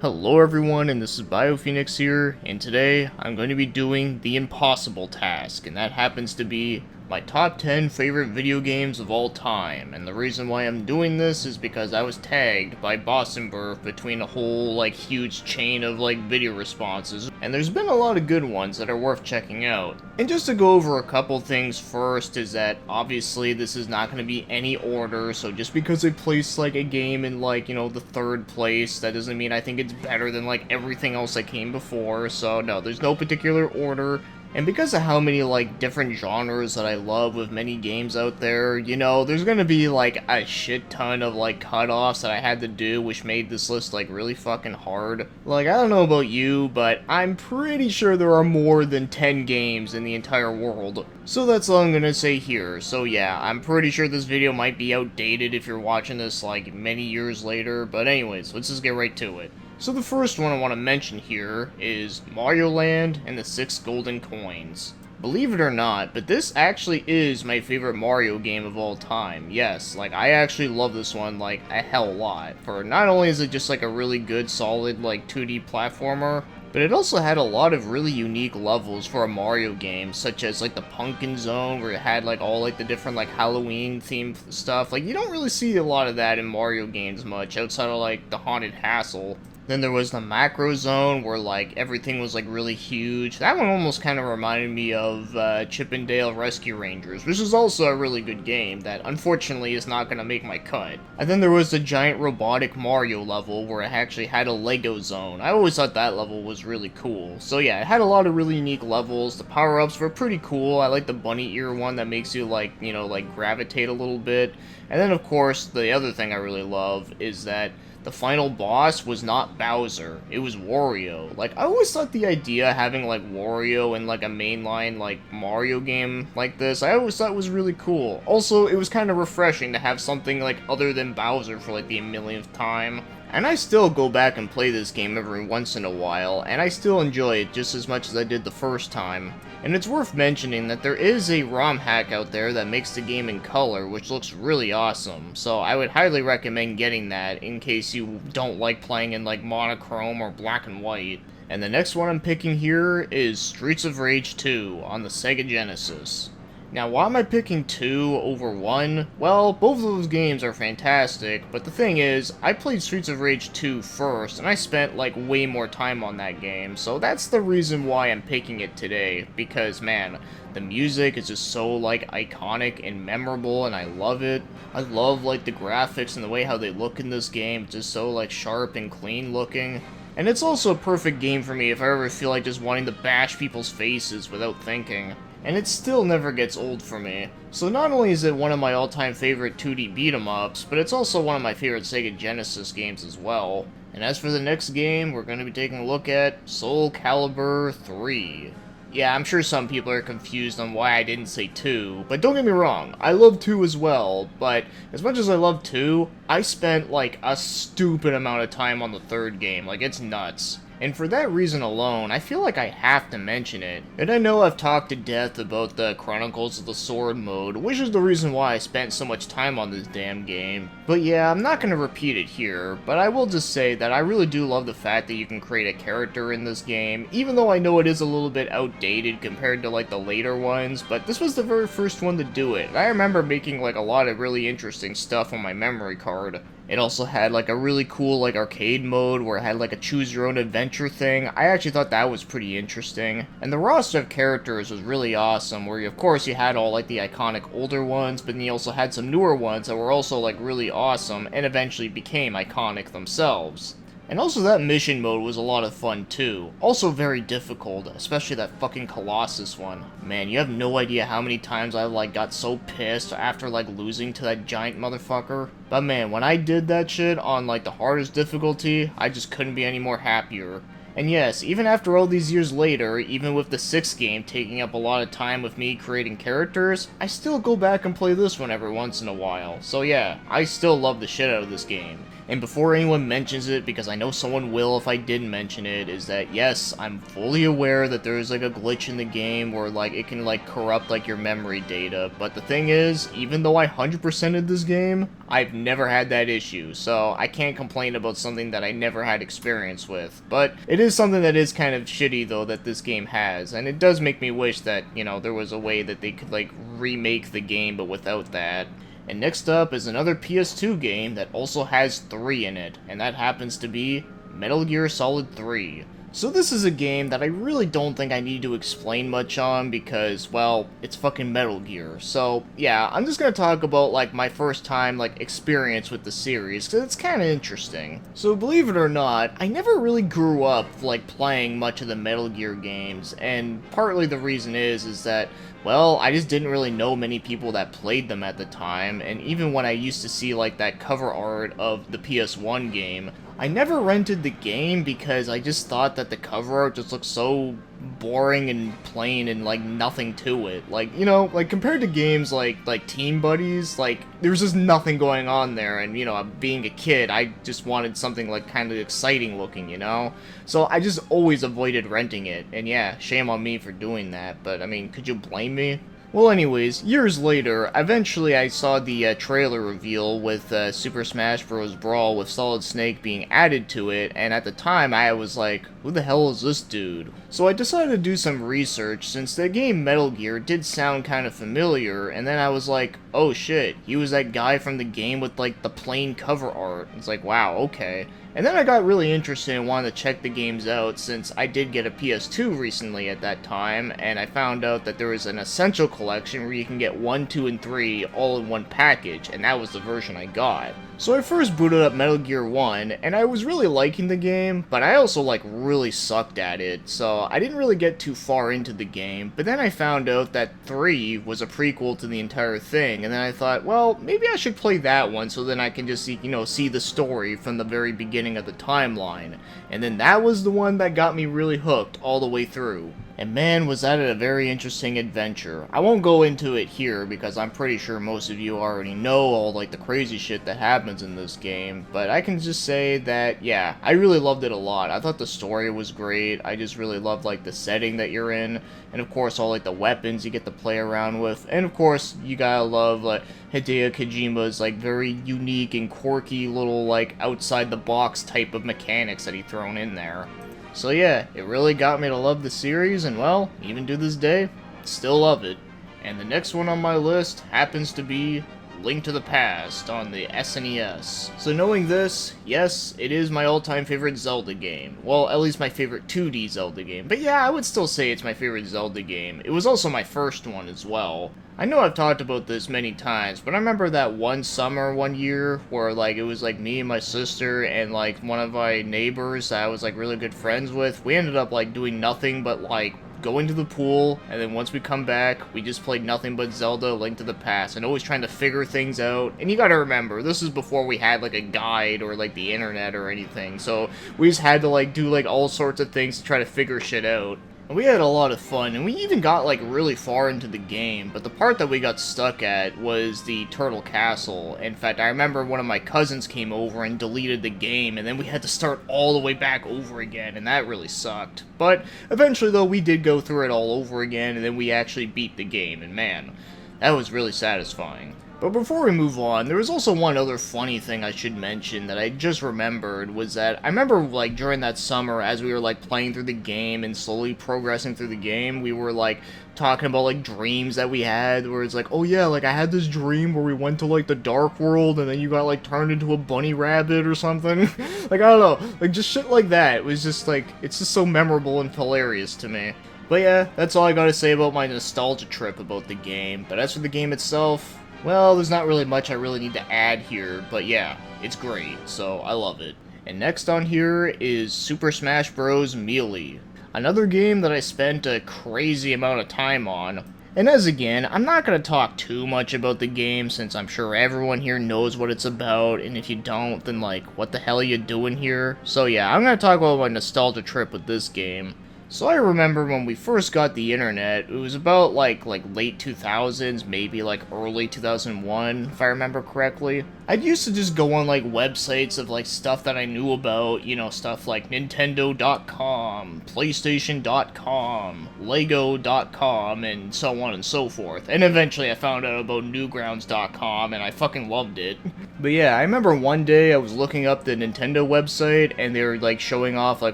Hello everyone, and this is BioPhoenix here, and today I'm going to be doing the impossible task, and that happens to be my top 10 favorite video games of all time. And the reason why I'm doing this is because I was tagged by bawesomeburf between a whole huge chain of video responses, and there's been a lot of good ones that are worth checking out. And just to go over a couple things first is that obviously this is not going to be any order, so just because I place a game in the third place, that doesn't mean I think it's better than everything else that came before. So no, there's no particular order. And because of how many different genres that I love with many games out there, there's gonna be a shit ton of cutoffs that I had to do, which made this list really fucking hard. I don't know about you, but I'm pretty sure there are more than 10 games in the entire world. So that's all I'm gonna say here. So yeah, I'm pretty sure this video might be outdated if you're watching this many years later, but anyways, let's just get right to it. So the first one I want to mention here is Mario Land and the 6 Golden Coins. Believe it or not, but this actually is my favorite Mario game of all time. Yes, I actually love this one a hell lot. For not only is it just a really good solid 2D platformer, but it also had a lot of really unique levels for a Mario game, such as the Pumpkin Zone, where it had all the different Halloween themed stuff. You don't really see a lot of that in Mario games much, outside of the Haunted Castle. Then there was the Macro Zone, where everything was really huge. That one almost kind of reminded me of Chip 'n Dale Rescue Rangers, which is also a really good game that unfortunately is not going to make my cut. And then there was the giant robotic Mario level, where it actually had a Lego Zone. I always thought that level was really cool. So yeah, it had a lot of really unique levels. The power-ups were pretty cool. I like the bunny ear one that makes you gravitate a little bit. And then of course, the other thing I really love is that the final boss was not Bowser, it was Wario. I always thought the idea of having, Wario in, a mainline, Mario game like this, I always thought was really cool. Also, it was kind of refreshing to have something, other than Bowser for, the millionth time. And I still go back and play this game every once in a while, and I still enjoy it just as much as I did the first time. And it's worth mentioning that there is a ROM hack out there that makes the game in color, which looks really awesome. So I would highly recommend getting that in case you don't like playing in monochrome or black and white. And the next one I'm picking here is Streets of Rage 2 on the Sega Genesis. Now, why am I picking 2 over 1? Well, both of those games are fantastic, but the thing is, I played Streets of Rage 2 first, and I spent, way more time on that game, so that's the reason why I'm picking it today, because, man, the music is just so, iconic and memorable, and I love it. I love, the graphics and the way how they look in this game, it's just so, sharp and clean looking. And it's also a perfect game for me if I ever feel like just wanting to bash people's faces without thinking. And it still never gets old for me. So not only is it one of my all-time favorite 2D beat-em-ups, but it's also one of my favorite Sega Genesis games as well. And as for the next game, we're going to be taking a look at Soulcalibur III. Yeah, I'm sure some people are confused on why I didn't say 2, but don't get me wrong, I love 2 as well, but as much as I love 2, I spent a stupid amount of time on the third game, it's nuts. And for that reason alone, I feel like I have to mention it. And I know I've talked to death about the Chronicles of the Sword mode, which is the reason why I spent so much time on this damn game. But yeah, I'm not gonna repeat it here, but I will just say that I really do love the fact that you can create a character in this game, even though I know it is a little bit outdated compared to the later ones, but this was the very first one to do it. And I remember making a lot of really interesting stuff on my memory card. It also had a really cool arcade mode where it had a choose your own adventure thing. I actually thought that was pretty interesting. And the roster of characters was really awesome, where of course you had all the iconic older ones, but then you also had some newer ones that were also really awesome and eventually became iconic themselves. And also that mission mode was a lot of fun too. Also very difficult, especially that fucking Colossus one. Man, you have no idea how many times I got so pissed after losing to that giant motherfucker. But man, when I did that shit on the hardest difficulty, I just couldn't be any more happier. And yes, even after all these years later, even with the 6th game taking up a lot of time with me creating characters, I still go back and play this one every once in a while. So yeah, I still love the shit out of this game. And before anyone mentions it, because I know someone will if I didn't mention it, is that yes, I'm fully aware that there's like a glitch in the game where like it can like corrupt like your memory data, but the thing is, even though I 100%ed this game, I've never had that issue, so I can't complain about something that I never had experience with. But it is something that is kind of shitty though that this game has, and it does make me wish that, you know, there was a way that they could like remake the game but without that. And next up is another PS2 game that also has 3 in it, and that happens to be Metal Gear Solid 3. So this is a game that I really don't think I need to explain much on because, well, it's fucking Metal Gear. So, yeah, I'm just gonna talk about, like, my first time, like, experience with the series, because it's kind of interesting. So, believe it or not, I never really grew up, like, playing much of the Metal Gear games, and partly the reason is that, well, I just didn't really know many people that played them at the time, and even when I used to see, like, that cover art of the PS1 game, I never rented the game because I just thought that the cover art just looked so boring and plain and like nothing to it. Like, you know, like compared to games like Team Buddies, like there's just nothing going on there, and you know, being a kid, I just wanted something like kind of exciting looking, you know? So I just always avoided renting it, and yeah, shame on me for doing that, but I mean, could you blame me? Well, anyways, years later, eventually I saw the trailer reveal with Super Smash Bros. Brawl with Solid Snake being added to it, and at the time I was like, who the hell is this dude? So I decided to do some research since the game Metal Gear did sound kind of familiar, and then I was like, oh shit, he was that guy from the game with like the plain cover art. It's like, wow, okay. And then I got really interested and wanted to check the games out since I did get a PS2 recently at that time, and I found out that there was an Essential Collection where you can get 1, 2, and 3 all in one package, and that was the version I got. So I first booted up Metal Gear 1, and I was really liking the game, but I also like really sucked at it, so I didn't really get too far into the game, but then I found out that 3 was a prequel to the entire thing, and then I thought, well, maybe I should play that one so then I can just, you know, see the story from the very beginning of the timeline, and then that was the one that got me really hooked all the way through. And man, was that a very interesting adventure. I won't go into it here because I'm pretty sure most of you already know all like the crazy shit that happens in this game, but I can just say that, yeah, I really loved it a lot. I thought the story was great. I just really loved like the setting that you're in, and of course all like the weapons you get to play around with, and of course you gotta love like Hideo Kojima's like very unique and quirky little like outside the box type of mechanics that he thrown in there. So yeah, it really got me to love the series, and well, even to this day, still love it. And the next one on my list happens to be Link to the Past on the SNES. So knowing this, yes, it is my all-time favorite Zelda game. Well, at least my favorite 2D Zelda game. But yeah, I would still say it's my favorite Zelda game. It was also my first one as well. I know I've talked about this many times, but I remember that one summer, one year, where, like, it was, like, me and my sister and, like, one of my neighbors that I was, like, really good friends with. We ended up, like, doing nothing but, like, going to the pool, and then once we come back, we just played nothing but Zelda Link to the Past, and always trying to figure things out. And you gotta remember, this is before we had, like, a guide or, like, the internet or anything, so we just had to, like, do, like, all sorts of things to try to figure shit out. We had a lot of fun, and we even got, like, really far into the game, but the part that we got stuck at was the Turtle Castle. In fact, I remember one of my cousins came over and deleted the game, and then we had to start all the way back over again, and that really sucked. But eventually, though, we did go through it all over again, and then we actually beat the game, and man, that was really satisfying. But before we move on, there was also one other funny thing I should mention that I just remembered, was that I remember, like, during that summer, as we were, like, playing through the game and slowly progressing through the game, we were, like, talking about, like, dreams that we had, where it's like, oh yeah, like, I had this dream where we went to, like, the dark world, and then you got, like, turned into a bunny rabbit or something. Like, I don't know, like, just shit like that. It was just, like, it's just so memorable and hilarious to me. But yeah, that's all I gotta say about my nostalgia trip about the game. But as for the game itself, well, there's not really much I really need to add here, but yeah, it's great, so I love it. And next on here is Super Smash Bros. Melee, another game that I spent a crazy amount of time on. And as again, I'm not going to talk too much about the game since I'm sure everyone here knows what it's about, and if you don't, then like, what the hell are you doing here? So yeah, I'm going to talk about my nostalgia trip with this game. So I remember when we first got the internet, it was about like late 2000s, maybe like early 2001, if I remember correctly. I'd used to just go on like websites of like stuff that I knew about, you know, stuff like Nintendo.com, PlayStation.com, Lego.com, and so on and so forth. And eventually I found out about Newgrounds.com and I fucking loved it. But yeah, I remember one day I was looking up the Nintendo website and they were like showing off like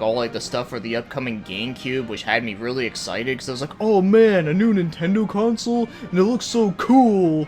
all like the stuff for the upcoming GameCube, which had me really excited because I was like, oh man, a new Nintendo console and it looks so cool.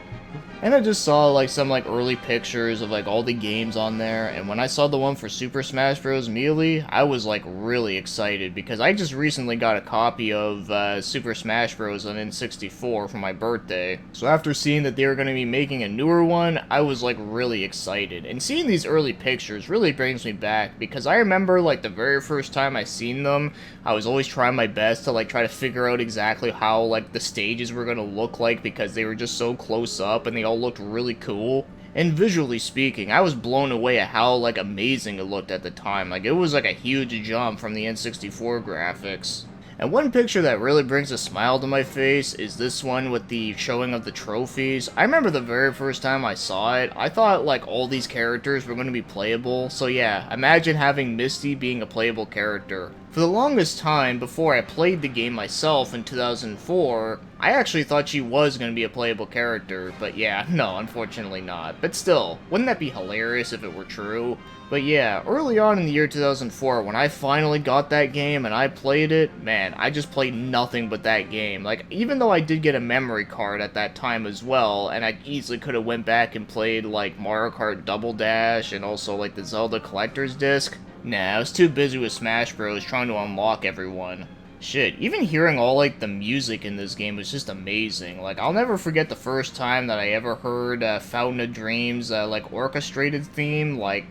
And I just saw like some like early pictures of like all the games on there, and when I saw the one for Super Smash Bros. Melee, I was like really excited because I just recently got a copy of Super Smash Bros. On N64 for my birthday. So after seeing that they were going to be making a newer one, I was like really excited. And seeing these early pictures really brings me back because I remember like the very first time I seen them, I was always trying my best to like try to figure out exactly how like the stages were going to look like because they were just so close up and they all looked really cool. And visually speaking, I was blown away at how like amazing it looked at the time. Like it was like a huge jump from the N64 graphics. And one picture that really brings a smile to my face is this one with the showing of the trophies. I remember the very first time I saw it, I thought like all these characters were going to be playable. So yeah, imagine having Misty being a playable character. For the longest time, before I played the game myself in 2004, I actually thought she was going to be a playable character, but yeah, no, unfortunately not. But still, wouldn't that be hilarious if it were true? But yeah, early on in the year 2004, when I finally got that game and I played it, man, I just played nothing but that game. Like, even though I did get a memory card at that time as well, and I easily could have went back and played, like, Mario Kart Double Dash and also, like, the Zelda Collector's Disc, nah, I was too busy with Smash Bros. Trying to unlock everyone. Shit, even hearing all, like, the music in this game was just amazing. Like, I'll never forget the first time that I ever heard Fountain of Dreams, like, orchestrated theme, like,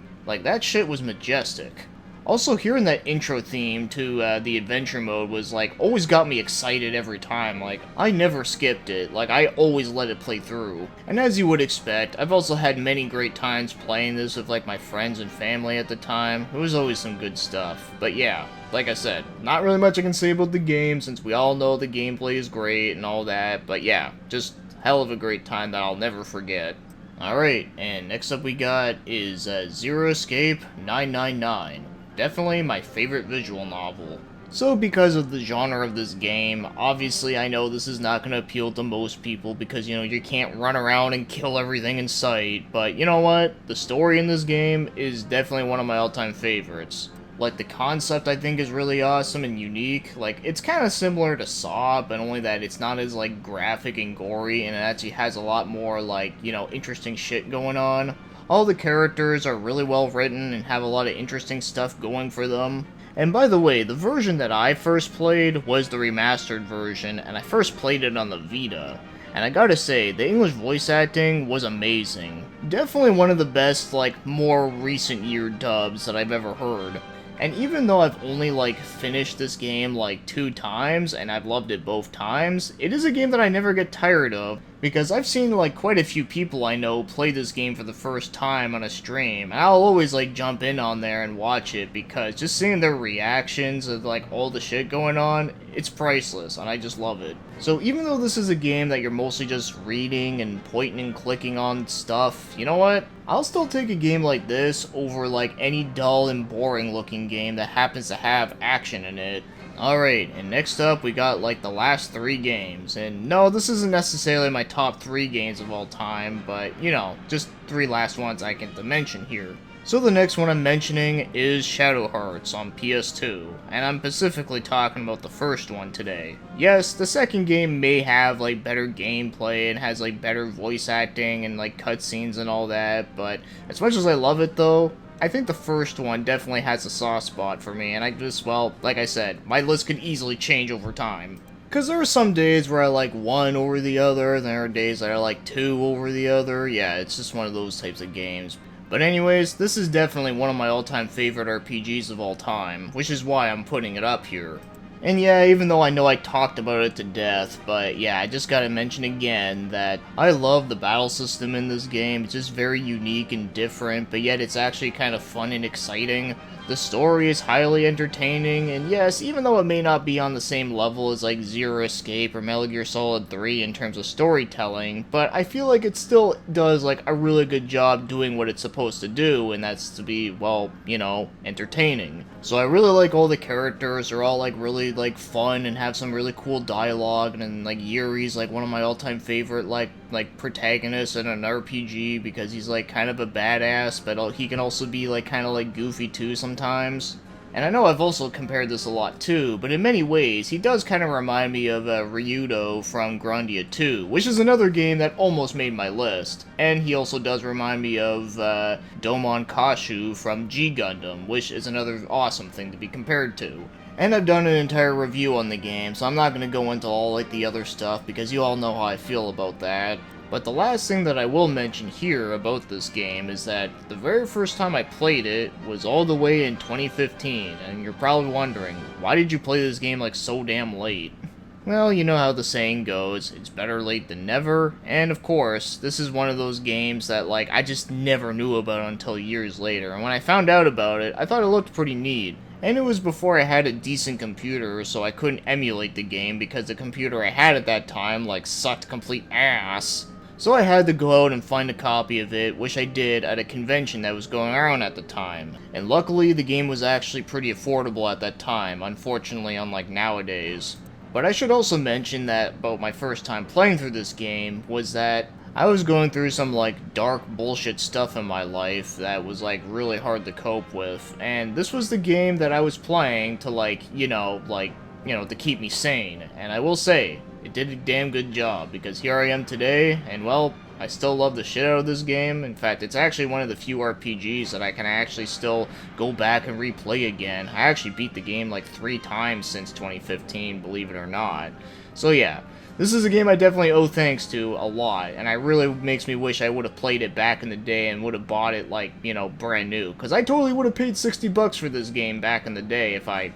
that shit was majestic. Also, hearing that intro theme to the adventure mode was, like, always got me excited every time. Like, I never skipped it. Like, I always let it play through. And as you would expect, I've also had many great times playing this with, like, my friends and family at the time. It was always some good stuff. But yeah, like I said, not really much I can say about the game since we all know the gameplay is great and all that. But yeah, just hell of a great time that I'll never forget. Alright, and next up we got is Zero Escape 999. Definitely my favorite visual novel. So because of the genre of this game, obviously I know this is not going to appeal to most people because, you know, you can't run around and kill everything in sight, but you know what? The story in this game is definitely one of my all-time favorites. Like, the concept I think is really awesome and unique. Like, it's kind of similar to Saw, but only that it's not as, like, graphic and gory, and it actually has a lot more, like, you know, interesting shit going on. All the characters are really well written and have a lot of interesting stuff going for them. And by the way, the version that I first played was the remastered version, and I first played it on the Vita. And I gotta say, the English voice acting was amazing. Definitely one of the best, like, more recent year dubs that I've ever heard. And even though I've only, like, finished this game, like, 2 times, and I've loved it both times, it is a game that I never get tired of, because I've seen, like, quite a few people I know play this game for the first time on a stream, and I'll always, like, jump in on there and watch it, because just seeing their reactions of, like, all the shit going on, it's priceless, and I just love it. So even though this is a game that you're mostly just reading and pointing and clicking on stuff, you know what? I'll still take a game like this over, like, any dull and boring looking game that happens to have action in it. Alright, and next up we got like the last 3 games, and no, this isn't necessarily my top 3 games of all time, but you know, just 3 last ones I can mention here. So the next one I'm mentioning is Shadow Hearts on PS2, and I'm specifically talking about the first one today. Yes, the second game may have like better gameplay and has like better voice acting and like cutscenes and all that, but as much as I love it though, I think the first one definitely has a soft spot for me, and I just, well, like I said, my list could easily change over time. Because there are some days where I like one over the other, and there are days that I like 2 over the other. Yeah, it's just one of those types of games. But anyways, this is definitely one of my all-time favorite RPGs of all time, which is why I'm putting it up here. And yeah, even though I know I talked about it to death, but yeah, I just gotta mention again that I love the battle system in this game. It's just very unique and different, but yet it's actually kind of fun and exciting. The story is highly entertaining, and yes, even though it may not be on the same level as like Zero Escape or Metal Gear Solid 3 in terms of storytelling, but I feel like it still does like a really good job doing what it's supposed to do, and that's to be, well, you know, entertaining. So I really like all the characters. They're all like really like fun and have some really cool dialogue, and then like Yuri's like one of my all-time favorite like protagonists in an RPG because he's like kind of a badass, but he can also be like kind of like goofy too sometimes. And I know I've also compared this a lot too, but in many ways, he does kind of remind me of Ryudo from Grandia 2, which is another game that almost made my list. And he also does remind me of Domon Kashu from G Gundam, which is another awesome thing to be compared to. And I've done an entire review on the game, so I'm not going to go into all like the other stuff because you all know how I feel about that. But the last thing that I will mention here about this game is that the very first time I played it was all the way in 2015, and you're probably wondering, why did you play this game like so damn late? Well, you know how the saying goes, it's better late than never, and of course, this is one of those games that like I just never knew about until years later, and when I found out about it, I thought it looked pretty neat. And it was before I had a decent computer, so I couldn't emulate the game because the computer I had at that time like sucked complete ass. So I had to go out and find a copy of it, which I did at a convention that was going around at the time. And luckily, the game was actually pretty affordable at that time, unfortunately unlike nowadays. But I should also mention that about my first time playing through this game was that I was going through some like dark bullshit stuff in my life that was like really hard to cope with. And this was the game that I was playing to to keep me sane. And I will say, it did a damn good job, because here I am today, and well, I still love the shit out of this game. In fact, it's actually one of the few RPGs that I can actually still go back and replay again. I actually beat the game like 3 times since 2015, believe it or not. So yeah, this is a game I definitely owe thanks to a lot, and it really makes me wish I would have played it back in the day and would have bought it like, brand new. Because I totally would have paid $60 for this game back in the day if I,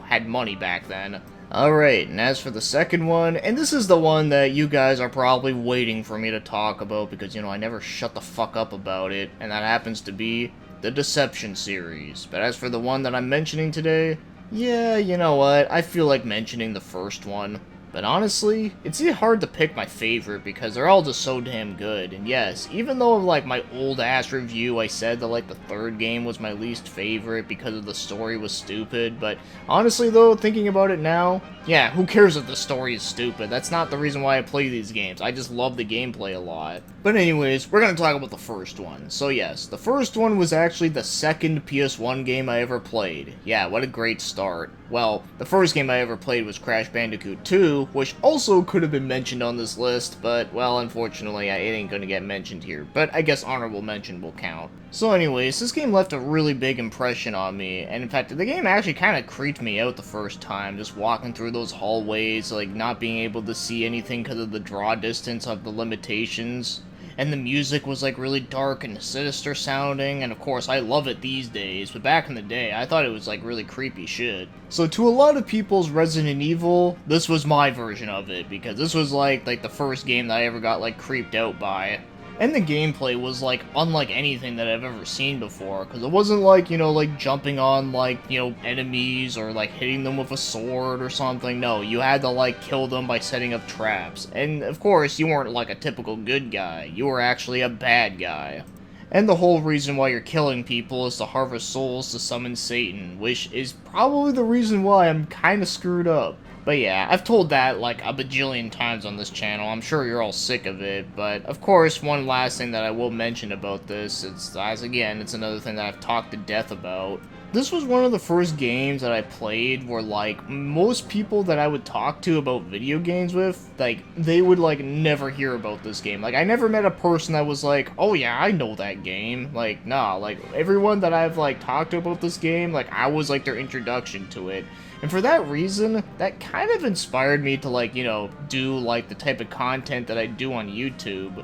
had money back then. Alright, and as for the second one, and this is the one that you guys are probably waiting for me to talk about because, I never shut the fuck up about it, and that happens to be the Deception series. But as for the one that I'm mentioning today, yeah, you know what, I feel like mentioning the first one. But honestly, it's hard to pick my favorite because they're all just so damn good. And yes, even though like my old ass review I said that like the third game was my least favorite because of the story was stupid, but honestly though, thinking about it now, yeah, who cares if the story is stupid? That's not the reason why I play these games. I just love the gameplay a lot. But anyways, we're gonna talk about the first one. So yes, the first one was actually the second PS1 game I ever played. Yeah, what a great start. Well, the first game I ever played was Crash Bandicoot 2, which also could have been mentioned on this list, but, well, unfortunately, it ain't gonna get mentioned here. But I guess honorable mention will count. So anyways, this game left a really big impression on me, and in fact, the game actually kind of creeped me out the first time, just walking through those hallways, like, not being able to see anything because of the draw distance of the limitations. And the music was like really dark and sinister sounding, and of course I love it these days, but back in the day I thought it was like really creepy shit. So to a lot of people's Resident Evil, this was my version of it, because this was like the first game that I ever got like creeped out by. And the gameplay was, like, unlike anything that I've ever seen before, because it wasn't like, like, jumping on, like, enemies, or, like, hitting them with a sword or something. No, you had to, like, kill them by setting up traps. And, of course, you weren't, like, a typical good guy. You were actually a bad guy. And the whole reason why you're killing people is to harvest souls to summon Satan, which is probably the reason why I'm kinda screwed up. But yeah, I've told that like a bajillion times on this channel. I'm sure you're all sick of it, but of course, one last thing that I will mention about this, it's another thing that I've talked to death about. This was one of the first games that I played where, like, most people that I would talk to about video games with, like, they would, like, never hear about this game. Like, I never met a person that was like, oh yeah, I know that game. Like, nah, like, everyone that I've, like, talked to about this game, like, I was, like, their introduction to it. And for that reason, that kind of inspired me to, like, do, like, the type of content that I do on YouTube.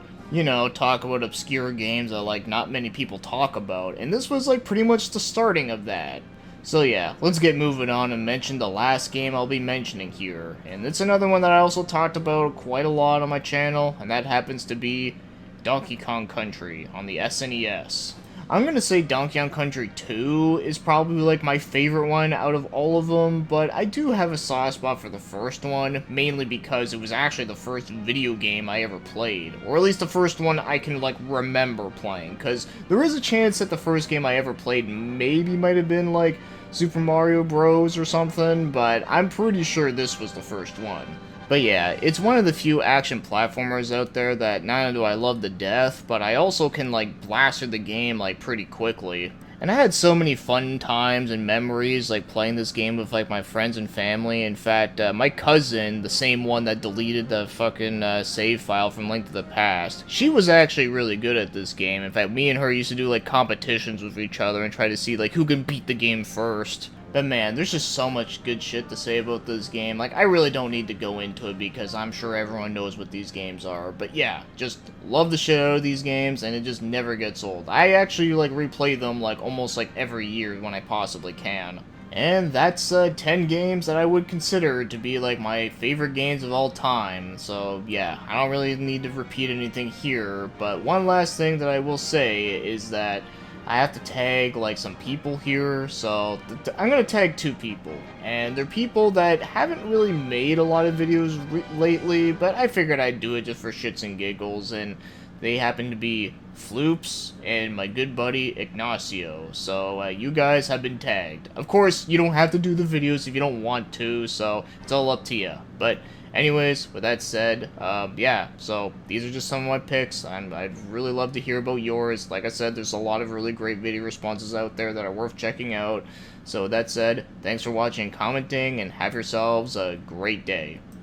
Talk about obscure games that, like, not many people talk about. And this was, like, pretty much the starting of that. So yeah, let's get moving on and mention the last game I'll be mentioning here. And it's another one that I also talked about quite a lot on my channel, and that happens to be Donkey Kong Country on the SNES. I'm gonna say Donkey Kong Country 2 is probably like my favorite one out of all of them, but I do have a soft spot for the first one, mainly because it was actually the first video game I ever played, or at least the first one I can like remember playing, because there is a chance that the first game I ever played maybe might have been like Super Mario Bros. Or something, but I'm pretty sure this was the first one. But yeah, it's one of the few action platformers out there that not only do I love to death, but I also can like blast through the game like pretty quickly. And I had so many fun times and memories like playing this game with like my friends and family. In fact, my cousin, the same one that deleted the fucking save file from Link to the Past, she was actually really good at this game. In fact, me and her used to do like competitions with each other and try to see like who can beat the game first. But man, there's just so much good shit to say about this game. Like, I really don't need to go into it because I'm sure everyone knows what these games are. But yeah, just love the shit out of these games, and it just never gets old. I actually, like, replay them, like, almost, like, every year when I possibly can. And that's 10 games that I would consider to be, like, my favorite games of all time. So, yeah, I don't really need to repeat anything here. But one last thing that I will say is that I have to tag, like, some people here, so I'm gonna tag 2 people, and they're people that haven't really made a lot of videos lately, but I figured I'd do it just for shits and giggles, and they happen to be Floops and my good buddy Ignacio, so you guys have been tagged. Of course, you don't have to do the videos if you don't want to, so it's all up to you, but anyways, with that said, yeah, so these are just some of my picks, and I'd really love to hear about yours. Like I said, there's a lot of really great video responses out there that are worth checking out. So with that said, thanks for watching and commenting, and have yourselves a great day.